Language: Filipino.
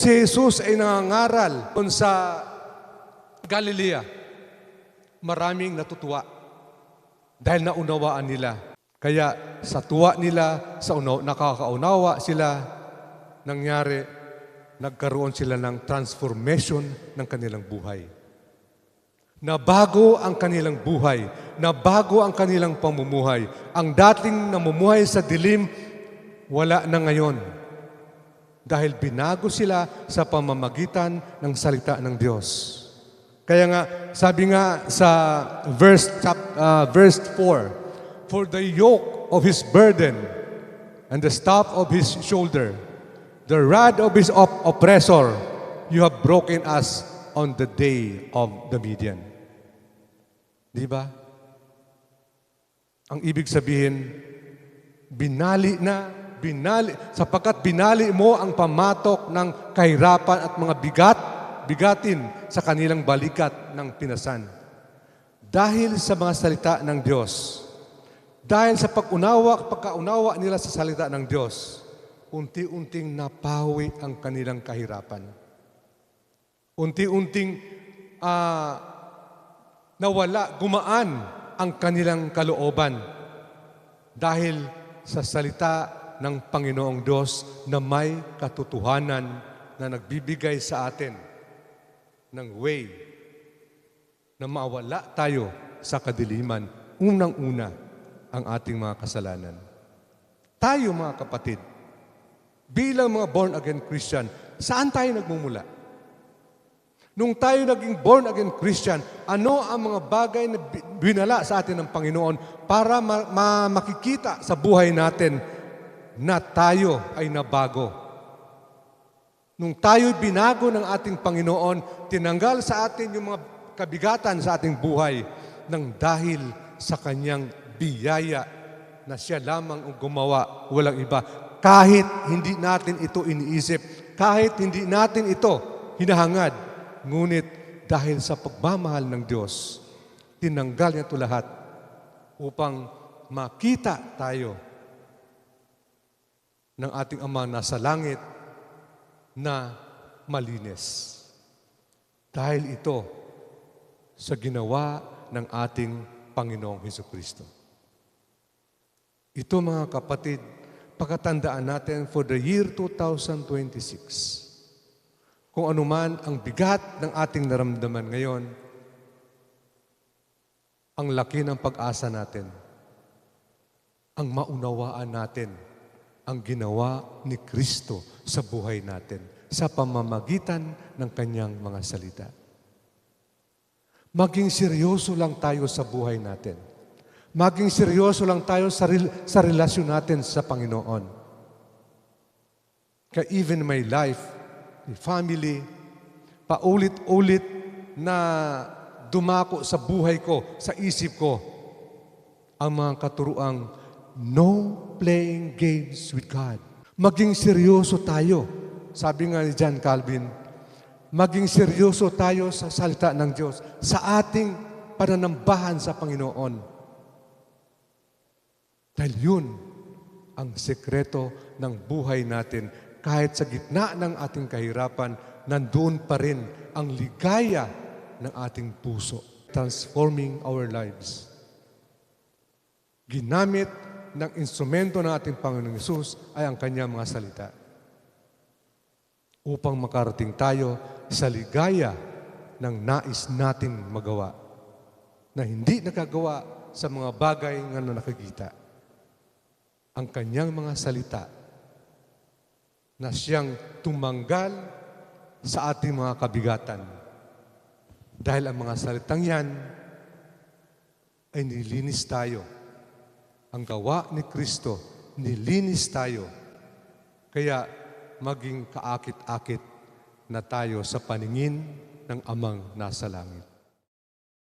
Si Jesus ay nangangaral doon sa Galilea. Maraming natutuwa dahil naunawaan nila. Kaya sa tuwa nila, sa nakakaunawa sila, nangyari, nagkaroon sila ng transformation ng kanilang buhay. Nabago ang kanilang buhay, nabago ang kanilang pamumuhay. Ang dating namumuhay sa dilim, wala na ngayon. Dahil binago sila sa pamamagitan ng salita ng Diyos. Kaya nga, sabi nga sa verse 4, "For the yoke of His burden and the staff of His shoulder, the rod of His oppressor, you have broken us on the day of the Midian." Di ba? Ang ibig sabihin, sapagkat binali mo ang pamatok ng kahirapan at mga bigatin sa kanilang balikat ng pinasan. Dahil sa mga salita ng Diyos, dahil sa pagkaunawa nila sa salita ng Diyos, unti-unting napawi ang kanilang kahirapan. Unti-unting gumaan ang kanilang kalooban dahil sa salita ng Panginoong Diyos na may katotohanan na nagbibigay sa atin ng way na mawala tayo sa kadiliman. Unang-una ang ating mga kasalanan. Tayo mga kapatid, bilang mga born-again Christian, saan tayo nagmumula? Nung tayo naging born-again Christian, ano ang mga bagay na binala sa atin ng Panginoon para makikita sa buhay natin na tayo ay nabago? Nung tayo binago ng ating Panginoon, tinanggal sa atin yung mga kabigatan sa ating buhay nang dahil sa Kanyang biyaya na Siya lamang ang gumawa, walang iba. Kahit hindi natin ito iniisip, kahit hindi natin ito hinahangad, ngunit dahil sa pagmamahal ng Diyos, tinanggal niya ito lahat upang makita tayo ng ating Ama nasa langit na malinis. Dahil ito sa ginawa ng ating Panginoong Hesukristo. Ito mga kapatid, pagkatandaan natin for the year 2026. Kung anuman ang bigat ng ating naramdaman ngayon, ang laki ng pag-asa natin, ang maunawaan natin, ang ginawa ni Kristo sa buhay natin, sa pamamagitan ng Kanyang mga salita. Maging seryoso lang tayo sa buhay natin. Maging seryoso lang tayo sa relasyon natin sa Panginoon. Kaya even my life, family, paulit-ulit na dumako sa buhay ko, sa isip ko, ang mga katuruang no playing games with God. Maging seryoso tayo. Sabi nga ni John Calvin, maging seryoso tayo sa salita ng Diyos, sa ating pananambahan sa Panginoon. Dahil yun ang sekreto ng buhay natin. Kahit sa gitna ng ating kahirapan, nandoon pa rin ang ligaya ng ating puso. Transforming our lives. Ginamit ng instrumento ng ating Panginoong Hesus ay ang Kanyang mga salita. Upang makarating tayo sa ligaya ng nais nating magawa. Na hindi nakagawa sa mga bagay nga na nakikita. Ang Kanyang mga salita na Siyang tumanggal sa ating mga kabigatan. Dahil ang mga salitang yan ay nilinis tayo. Ang gawa ni Kristo, nilinis tayo. Kaya maging kaakit-akit na tayo sa paningin ng Amang nasa langit.